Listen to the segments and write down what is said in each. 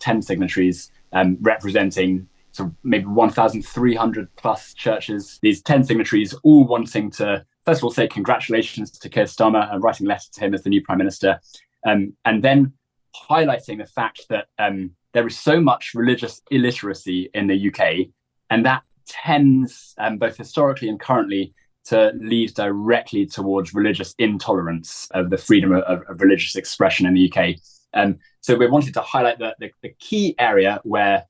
10 signatories representing sort of maybe 1,300 plus churches. These 10 signatories all wanting to, first of all, say congratulations to Keir Starmer and writing letters to him as the new Prime Minister, and then highlighting the fact that there is so much religious illiteracy in the UK, and that tends, both historically and currently, to lead directly towards religious intolerance of the freedom of religious expression in the UK. So we wanted to highlight the key area where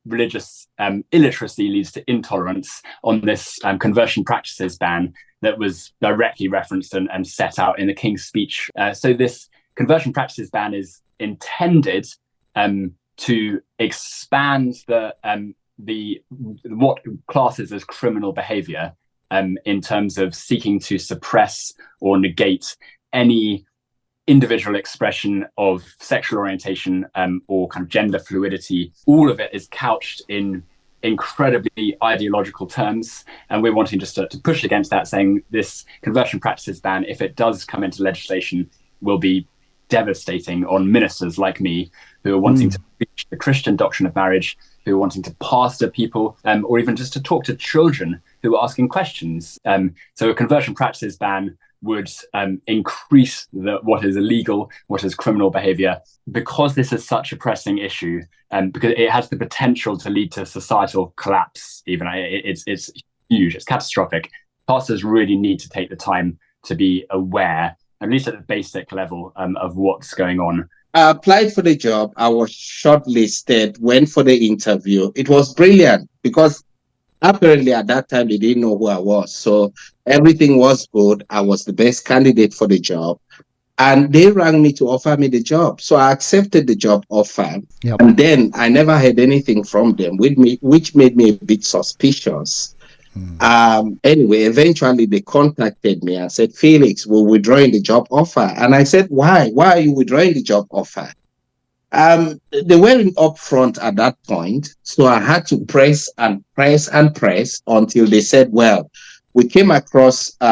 religious illiteracy leads to intolerance on this conversion practices ban that was directly referenced and set out in the King's Speech. So this conversion practices ban is intended to expand the what classes as criminal behaviour in terms of seeking to suppress or negate any individual expression of sexual orientation or kind of gender fluidity. All of it is couched in incredibly ideological terms, and we're wanting just to push against that, saying this conversion practices ban, if it does come into legislation, will be devastating on ministers like me who are wanting to preach the Christian doctrine of marriage, who are wanting to pastor people, or even just to talk to children who are asking questions. So a conversion practices ban would increase what is illegal, what is criminal behaviour. Because this is such a pressing issue, because it has the potential to lead to societal collapse even. It's huge, it's catastrophic. Pastors really need to take the time to be aware, at least at the basic level, of what's going on. I applied for the job. I was shortlisted, went for the interview. It was brilliant because apparently at that time they didn't know who I was. So everything was good. I was the best candidate for the job. And they rang me to offer me the job. So I accepted the job offer. Yep. And then I never heard anything from them, which made me a bit suspicious. Anyway, eventually they contacted me and said, Felix, we're withdrawing the job offer. And I said, why? Why are you withdrawing the job offer? They weren't upfront at that point. So I had to press and press and press until they said, well, we came across, we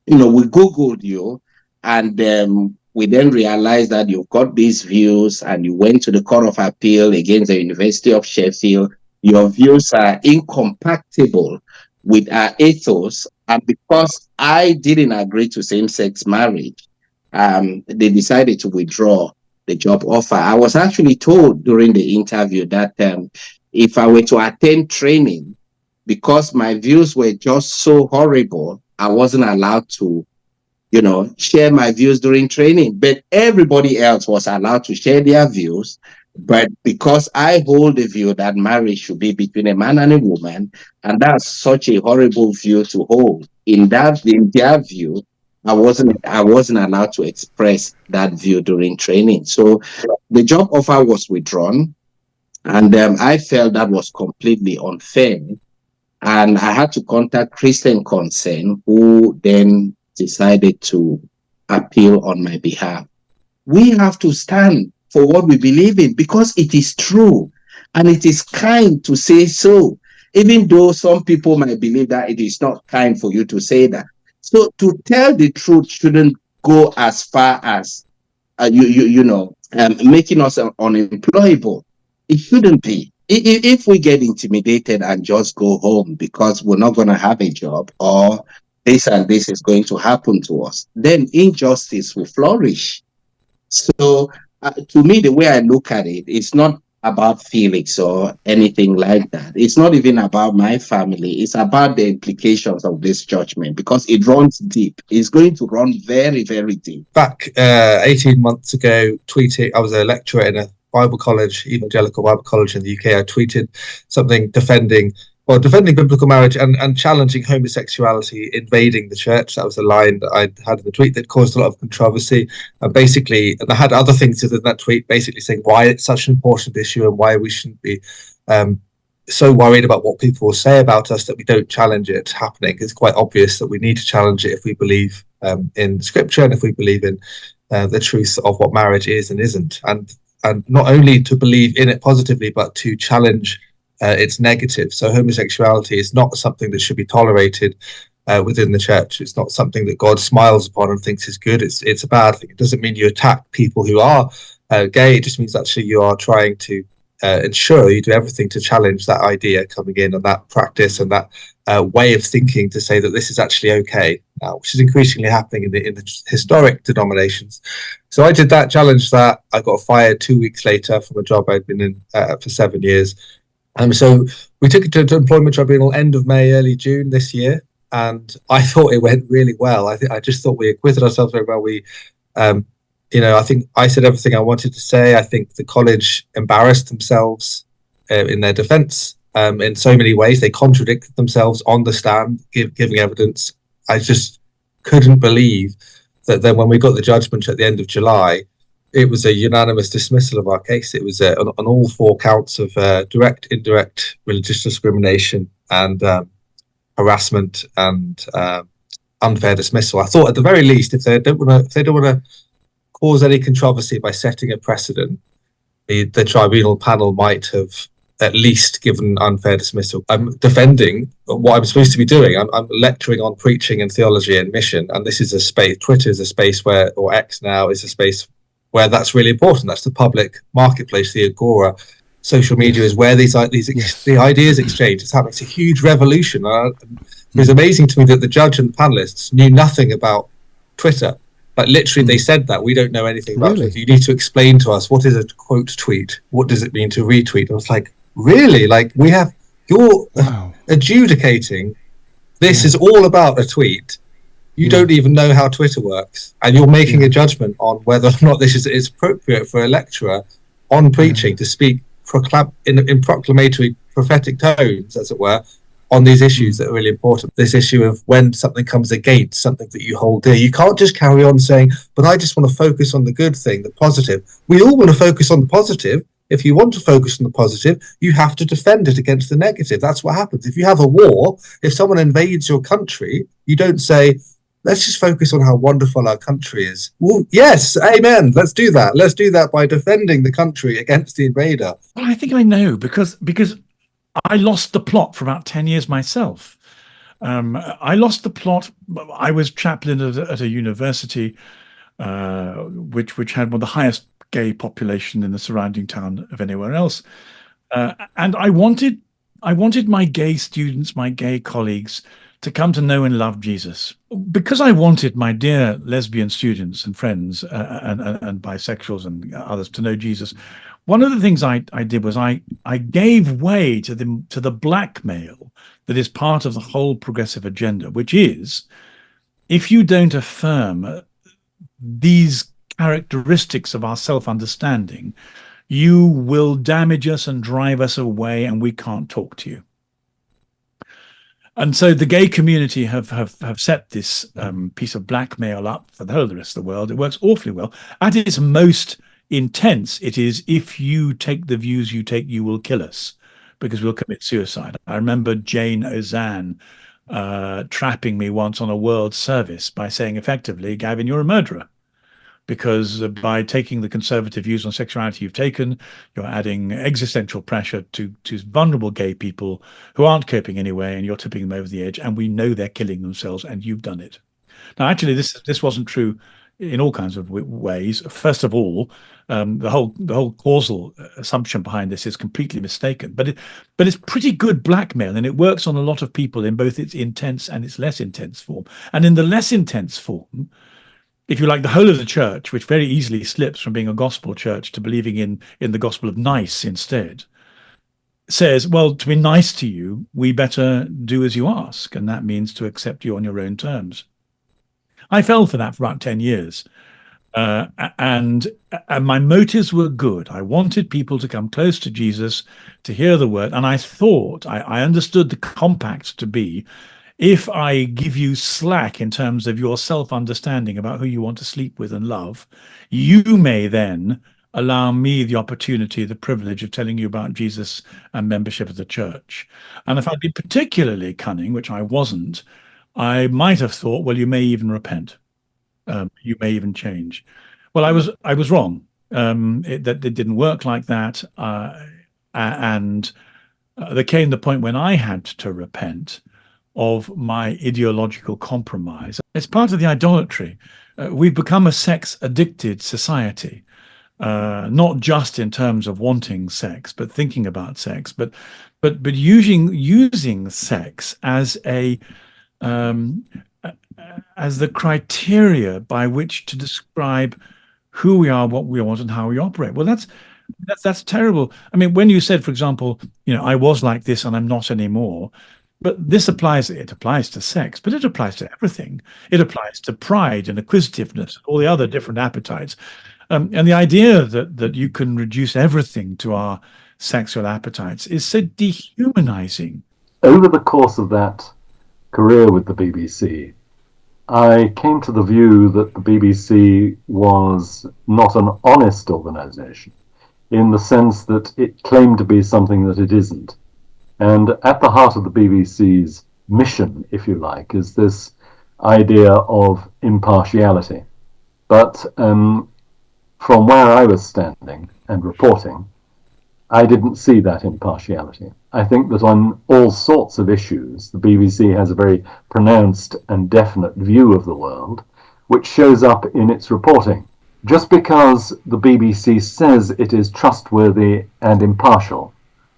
Googled you, and we then realized that you've got these views and you went to the Court of Appeal against the University of Sheffield. Your views are incompatible with our ethos. And because I didn't agree to same-sex marriage, they decided to withdraw the job offer. I was actually told during the interview that if I were to attend training, because my views were just so horrible, I wasn't allowed to, share my views during training. But everybody else was allowed to share their views. But because I hold the view that marriage should be between a man and a woman, and that's such a horrible view to hold, in their view, I wasn't allowed to express that view during training. So the job offer was withdrawn, and I felt that was completely unfair. And I had to contact Christian Concern, who then decided to appeal on my behalf. We have to stand for what we believe in because it is true, and it is kind to say so, even though some people might believe that it is not kind for you to say that. So to tell the truth shouldn't go as far as making us unemployable. It shouldn't be. If we get intimidated and just go home because we're not going to have a job, or this and this is going to happen to us, then injustice will flourish. So to me, the way I look at it, it's not about Felix or anything like that. It's not even about my family. It's about the implications of this judgment, because it runs deep. It's going to run very, very deep. Back 18 months ago, tweeting, I was a lecturer in a Bible college, evangelical Bible college in the UK. I tweeted something defending biblical marriage and challenging homosexuality invading the church. That was a line that I had in the tweet that caused a lot of controversy. And I had other things within that tweet, basically saying why it's such an important issue and why we shouldn't be so worried about what people will say about us that we don't challenge it happening. It's quite obvious that we need to challenge it if we believe in Scripture and if we believe in the truth of what marriage is and isn't. And not only to believe in it positively, but to challenge it's negative. So homosexuality is not something that should be tolerated within the church. It's not something that God smiles upon and thinks is good. It's a bad thing. It doesn't mean you attack people who are gay. It just means actually you are trying to ensure you do everything to challenge that idea coming in and that practice and that way of thinking to say that this is actually okay now, which is increasingly happening in the historic denominations. So I did that, challenged that. I got fired 2 weeks later from a job I'd been in for 7 years. So we took it to employment tribunal end of May, early June this year, and I thought it went really well. I just thought we acquitted ourselves very well. I think I said everything I wanted to say. I think the college embarrassed themselves in their defence in so many ways. They contradicted themselves on the stand, giving evidence. I just couldn't believe that then when we got the judgment at the end of July, it was a unanimous dismissal of our case. It was on all 4 counts of direct, indirect religious discrimination and harassment and unfair dismissal. I thought at the very least, if they don't want to cause any controversy by setting a precedent, the tribunal panel might have at least given unfair dismissal. I'm defending what I'm supposed to be doing. I'm lecturing on preaching and theology and mission, and this is a space. Twitter is a space where, or X now is a space where that's really important. That's the public marketplace, the agora. Social media is where the ideas exchange. It's happening. It's a huge revolution. It was amazing to me that the judge and the panelists knew nothing about Twitter. Like literally, they said that we don't know anything about Twitter. You need to explain to us what is a quote tweet. What does it mean to retweet? I was like, really? Like you're adjudicating. This is all about a tweet. You don't even know how Twitter works, and you're making a judgment on whether or not this is appropriate for a lecturer on preaching to speak in proclamatory prophetic tones, as it were, on these issues that are really important. This issue of when something comes against something that you hold dear. You can't just carry on saying, but I just want to focus on the good thing, the positive. We all want to focus on the positive. If you want to focus on the positive, you have to defend it against the negative. That's what happens. If you have a war, if someone invades your country, you don't say, let's just focus on how wonderful our country is. Well, yes, amen. Let's do that. Let's do that by defending the country against the invader. Well, I think I know because I lost the plot for about 10 years myself. I lost the plot. I was chaplain at a university which had one of the highest gay population in the surrounding town of anywhere else, and I wanted my gay students, my gay colleagues, to come to know and love Jesus, because I wanted my dear lesbian students and friends and bisexuals and others to know Jesus. One of the things I did was I gave way to the blackmail that is part of the whole progressive agenda, which is, if you don't affirm these characteristics of our self-understanding, you will damage us and drive us away, and we can't talk to you. And so the gay community have set this piece of blackmail up for the whole of the rest of the world. It works awfully well. At its most intense, it is, if you take the views you take, you will kill us because we'll commit suicide. I remember Jane Ozanne trapping me once on a world service by saying effectively, Gavin, you're a murderer. Because by taking the conservative views on sexuality you've taken, you're adding existential pressure to vulnerable gay people who aren't coping anyway, and you're tipping them over the edge, and we know they're killing themselves, and you've done it. Now, actually, this wasn't true in all kinds of ways. First of all, the whole causal assumption behind this is completely mistaken, but it's pretty good blackmail, and it works on a lot of people in both its intense and its less intense form. And in the less intense form, if you like, the whole of the church, which very easily slips from being a gospel church to believing in the gospel of nice instead, says, well, to be nice to you, we better do as you ask, and that means to accept you on your own terms. I fell for that for about 10 years, and my motives were good. I wanted people to come close to Jesus, to hear the word, and I thought, I understood the compact to be, if I give you slack in terms of your self-understanding about who you want to sleep with and love, you may then allow me the opportunity, the privilege of telling you about Jesus and membership of the church. And if I'd been particularly cunning, which I wasn't, I might have thought, well, you may even repent. You may even change. Well, I was wrong. It didn't work like that. And there came the point when I had to repent of my ideological compromise. It's part of the idolatry. We've become a sex-addicted society. not just in terms of wanting sex, but thinking about sex, but using sex as um, as the criteria by which to describe who we are, what we want, and how we operate. Well, that's terrible. I mean, when you said, for example, I was like this and I'm not anymore, but it applies to sex, but it applies to everything. It applies to pride and acquisitiveness, all the other different appetites. And the idea that you can reduce everything to our sexual appetites is so dehumanizing. Over the course of that career with the BBC, I came to the view that the BBC was not an honest organisation, in the sense that it claimed to be something that it isn't. And at the heart of the BBC's mission, if you like, is this idea of impartiality. But from where I was standing and reporting, I didn't see that impartiality. I think that on all sorts of issues, the BBC has a very pronounced and definite view of the world, which shows up in its reporting. Just because the BBC says it is trustworthy and impartial,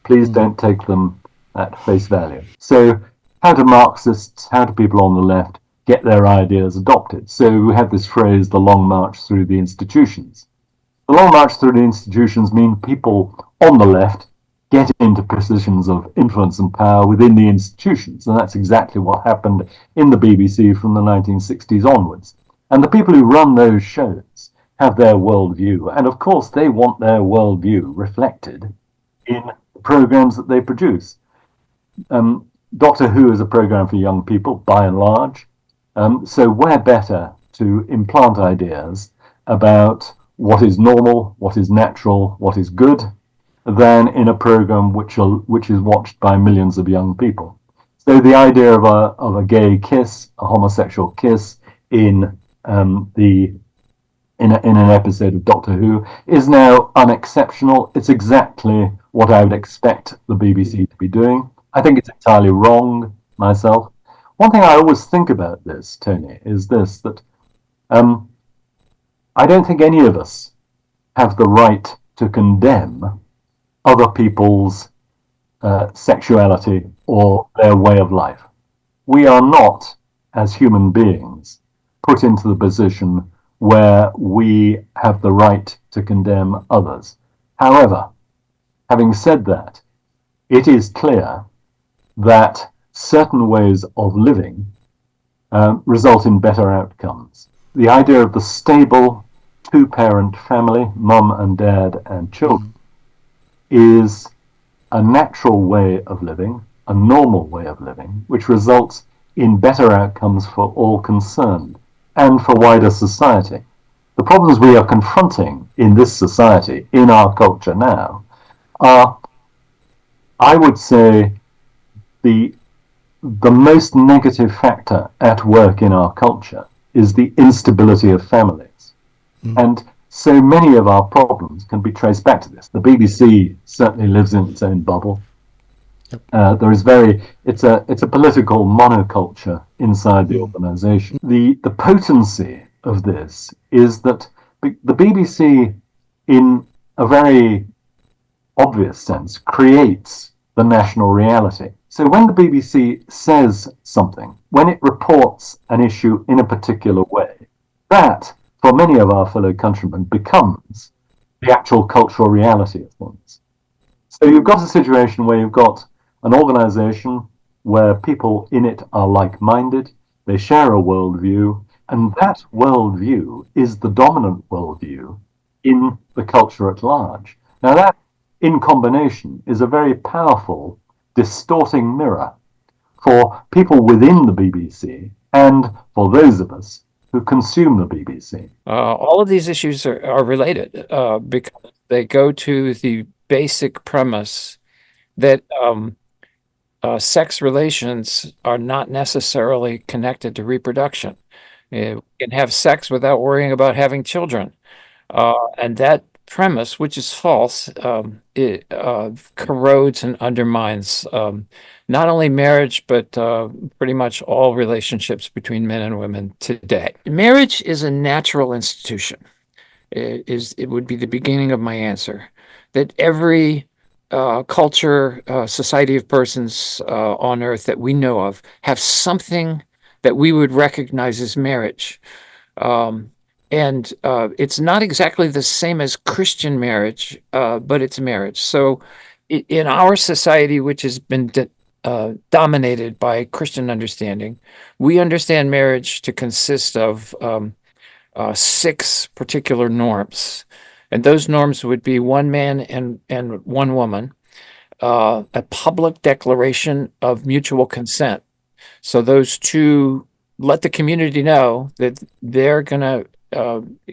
please don't take them at face value. So how do Marxists, how do people on the left get their ideas adopted? So we have this phrase, the long march through the institutions. The long march through the institutions mean people on the left get into positions of influence and power within the institutions. And that's exactly what happened in the BBC from the 1960s onwards. And the people who run those shows have their worldview. And of course, they want their worldview reflected in the programs that they produce. Doctor Who is a program for young people, by and large. So where better to implant ideas about what is normal, what is natural, what is good, than in a program which is watched by millions of young people. So the idea of a gay kiss, a homosexual kiss in an episode of Doctor Who is now unexceptional. It's exactly what I would expect the BBC to be doing. I think it's entirely wrong myself. One thing I always think about this, Tony, is this, that I don't think any of us have the right to condemn other people's sexuality or their way of life. We are not, as human beings, put into the position where we have the right to condemn others. However, having said that, it is clear that certain ways of living result in better outcomes. The idea of the stable two-parent family, mum and dad and children, is a natural way of living, a normal way of living, which results in better outcomes for all concerned and for wider society. The problems we are confronting in this society, in our culture now, are, I would say, the most negative factor at work in our culture is the instability of families. And so many of our problems can be traced back to this. The BBC certainly lives in its own bubble. It's a political monoculture inside the organisation. The potency of this is that the BBC, in a very obvious sense, creates the national reality. So when the BBC says something, when it reports an issue in a particular way, that, for many of our fellow countrymen, becomes the actual cultural reality of things. So you've got a situation where you've got an organisation where people in it are like-minded, they share a worldview, and that worldview is the dominant worldview in the culture at large. Now that, in combination, is a very powerful distorting mirror for people within the BBC and for those of us who consume the BBC. All of these issues are related because they go to the basic premise that sex relations are not necessarily connected to reproduction. You can have sex without worrying about having children. And that premise, which is false, it corrodes and undermines not only marriage, but pretty much all relationships between men and women today. Marriage is a natural institution. it would be the beginning of my answer. That every culture, society of persons on earth that we know of have something that we would recognize as marriage. And it's not exactly the same as Christian marriage, but it's marriage. So in our society, which has been dominated by Christian understanding, we understand marriage to consist of 6 particular norms. And those norms would be one man and one woman, a public declaration of mutual consent. So those two let the community know that they're going to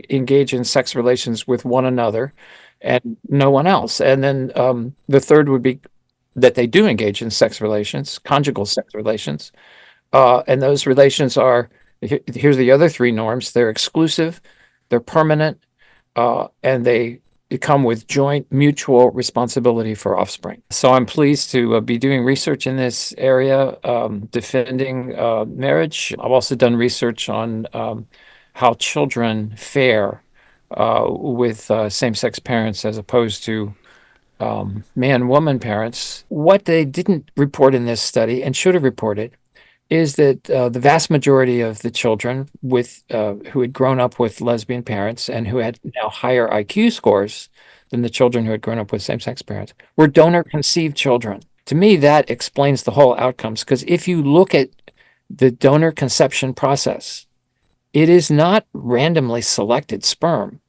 engage in sex relations with one another and no one else. And then the third would be that they do engage in sex relations, conjugal sex relations. And those relations are, here's the other 3 norms. They're exclusive, they're permanent, and they come with joint mutual responsibility for offspring. So I'm pleased to be doing research in this area, defending marriage. I've also done research on how children fare with same-sex parents as opposed to man-woman parents. What they didn't report in this study and should have reported is that the vast majority of the children with who had grown up with lesbian parents and who had now higher IQ scores than the children who had grown up with same-sex parents were donor-conceived children. To me, that explains the whole outcomes, because if you look at the donor conception process, it is not randomly selected sperm.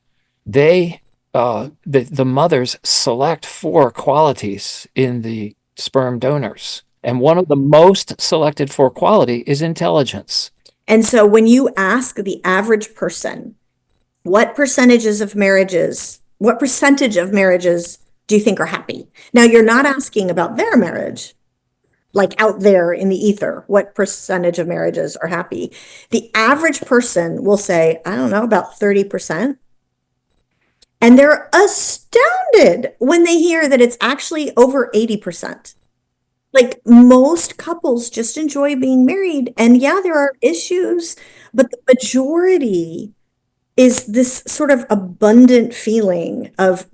The mothers select 4 qualities in the sperm donors. And one of the most selected for quality is intelligence. And so when you ask the average person, what percentage of marriages do you think are happy? Now, you're not asking about their marriage, like out there in the ether, what percentage of marriages are happy? The average person will say, I don't know, about 30%. And they're astounded when they hear that it's actually over 80%. Like, most couples just enjoy being married. And yeah, there are issues, but the majority is this sort of abundant feeling of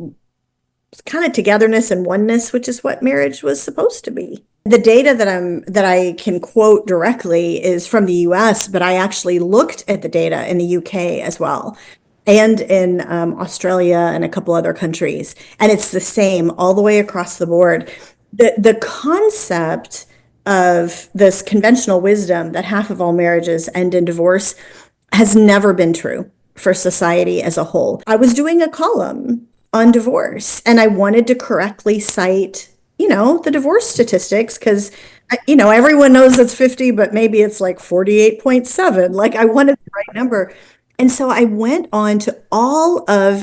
kind of togetherness and oneness, which is what marriage was supposed to be. The data that I can quote directly is from the US, but I actually looked at the data in the UK as well, and in Australia and a couple other countries. And it's the same all the way across the board. The concept of this conventional wisdom that half of all marriages end in divorce has never been true for society as a whole. I was doing a column on divorce, and I wanted to correctly cite, the divorce statistics, because, everyone knows it's 50, but maybe it's like 48.7. Like, I wanted the right number. And so I went on to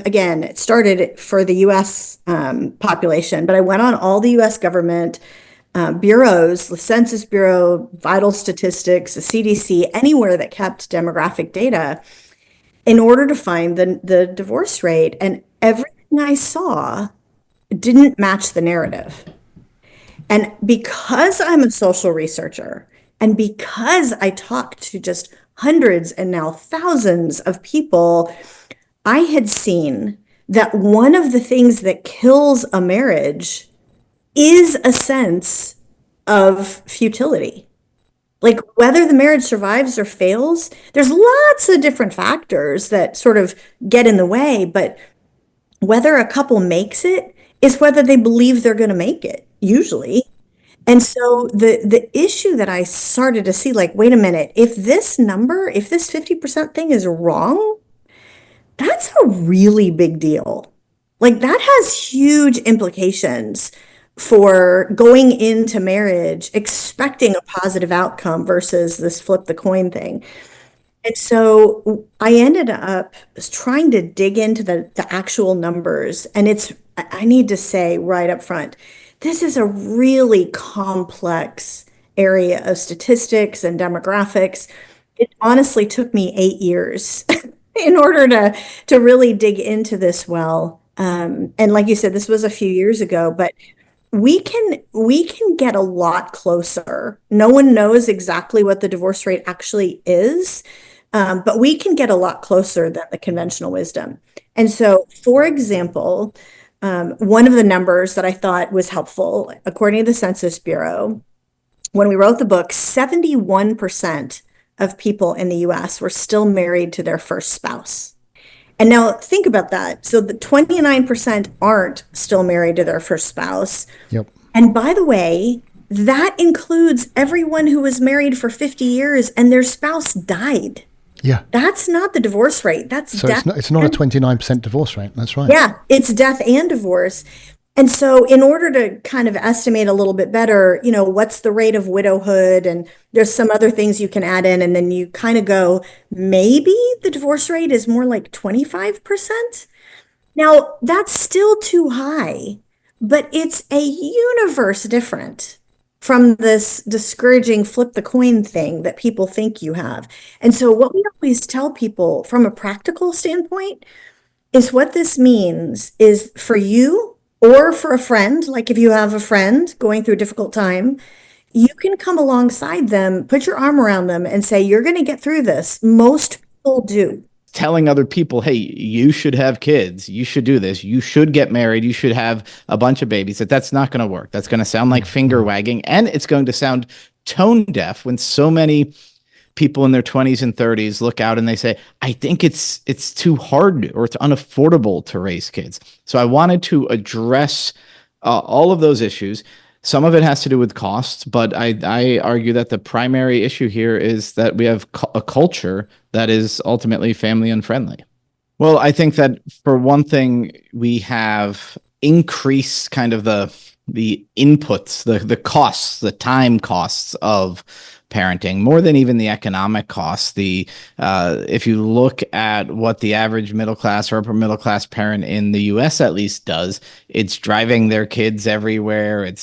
again, it started for the US population, but I went on all the US government bureaus, the Census Bureau, Vital Statistics, the CDC, anywhere that kept demographic data, in order to find the divorce rate. And everything I saw didn't match the narrative. And because I'm a social researcher, and because I talked to just hundreds and now thousands of people, I had seen that one of the things that kills a marriage is a sense of futility. Like, whether the marriage survives or fails, there's lots of different factors that sort of get in the way, but whether a couple makes it is whether they believe they're going to make it, usually. And so the issue that I started to see, like, wait a minute, if this 50% thing is wrong, that's a really big deal. Like, that has huge implications for going into marriage expecting a positive outcome versus this flip the coin thing. And so I ended up trying to dig into the actual numbers. And I need to say right up front, this is a really complex area of statistics and demographics. It honestly took me 8 years in order to really dig into this well. And like you said, this was a few years ago, but we can get a lot closer. No one knows exactly what the divorce rate actually is, but we can get a lot closer than the conventional wisdom. And so, for example, one of the numbers that I thought was helpful, according to the Census Bureau, when we wrote the book, 71% of people in the US were still married to their first spouse. And now think about that. So the 29% aren't still married to their first spouse. Yep. And by the way, that includes everyone who was married for 50 years and their spouse died. Yeah. That's not the divorce rate. That's So death. it's not a 29% divorce rate. That's right. Yeah, it's death and divorce. And so in order to kind of estimate a little bit better, what's the rate of widowhood? And there's some other things you can add in. And then you kind of go, maybe the divorce rate is more like 25%. Now, that's still too high, but it's a universe different from this discouraging flip the coin thing that people think you have. And so what we always tell people from a practical standpoint is what this means is for you or for a friend, like if you have a friend going through a difficult time, you can come alongside them, put your arm around them and say, you're going to get through this. Most people do. Telling other people, hey, you should have kids, you should do this, you should get married, you should have a bunch of babies, that's not going to work. That's going to sound like finger wagging, and it's going to sound tone deaf when so many people in their 20s and 30s look out and they say, I think it's too hard or it's unaffordable to raise kids. So I wanted to address all of those issues. Some of it has to do with costs, but I argue that the primary issue here is that we have a culture that is ultimately family unfriendly. Well, I think that for one thing, we have increased kind of the inputs, the costs, the time costs of parenting more than even the economic costs. If you look at what the average middle class or upper middle class parent in the US at least does, it's driving their kids everywhere.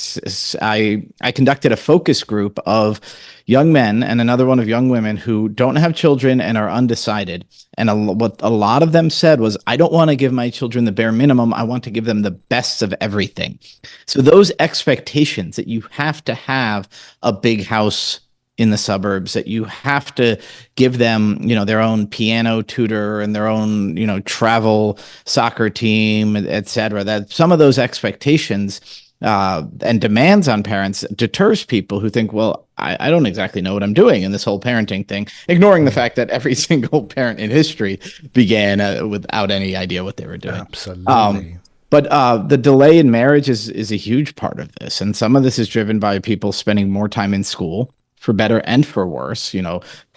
I conducted a focus group of young men and another one of young women who don't have children and are undecided. And what a lot of them said was, I don't want to give my children the bare minimum. I want to give them the best of everything. So those expectations that you have to have a big house in the suburbs, that you have to give them, their own piano tutor and their own, travel soccer team, et cetera, that some of those expectations and demands on parents deters people who think, well, I don't exactly know what I'm doing in this whole parenting thing, ignoring the fact that every single parent in history began without any idea what they were doing. Absolutely. But the delay in marriage is a huge part of this. And some of this is driven by people spending more time in school, for better and for worse,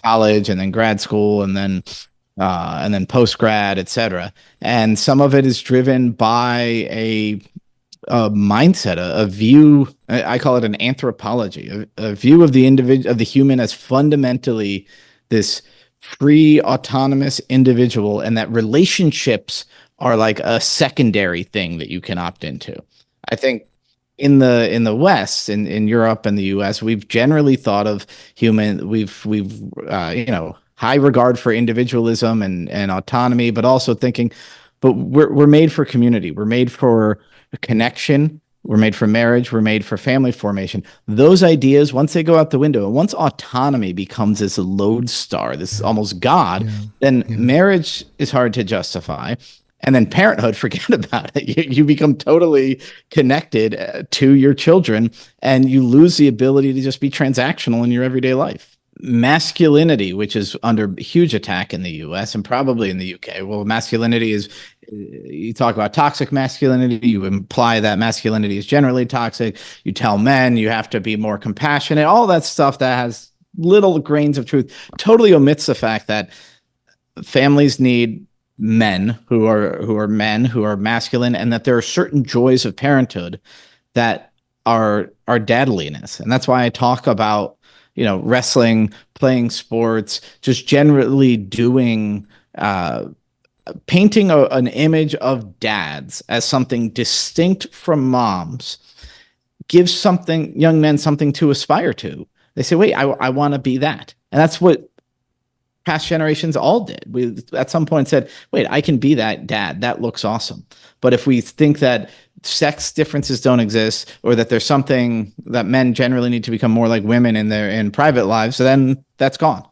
college and then grad school and then post grad, et cetera. And some of it is driven by a mindset, a view. I call it an anthropology, a view of the individual, of the human as fundamentally this free, autonomous individual, and that relationships are like a secondary thing that you can opt into. I think in the West, in Europe and the US, we've generally thought of we've high regard for individualism and autonomy, but also thinking, but we're made for community, we're made for connection, we're made for marriage, we're made for family formation. Those ideas, once they go out the window, and once autonomy becomes this lodestar, this almost God, then marriage is hard to justify. And then parenthood, forget about it. You become totally connected to your children, and you lose the ability to just be transactional in your everyday life. Masculinity, which is under huge attack in the US and probably in the UK. Well, masculinity is, you talk about toxic masculinity, you imply that masculinity is generally toxic. You tell men you have to be more compassionate, all that stuff that has little grains of truth, totally omits the fact that families need men who are masculine, and that there are certain joys of parenthood that are dadliness. And that's why I talk about, wrestling, playing sports, just generally doing, painting an image of dads as something distinct from moms gives young men something to aspire to. They say, wait, I want to be that. And that's what past generations all did. We at some point said, wait, I can be that dad. That looks awesome. But if we think that sex differences don't exist, or that there's something that men generally need to become more like women in private lives, then that's gone.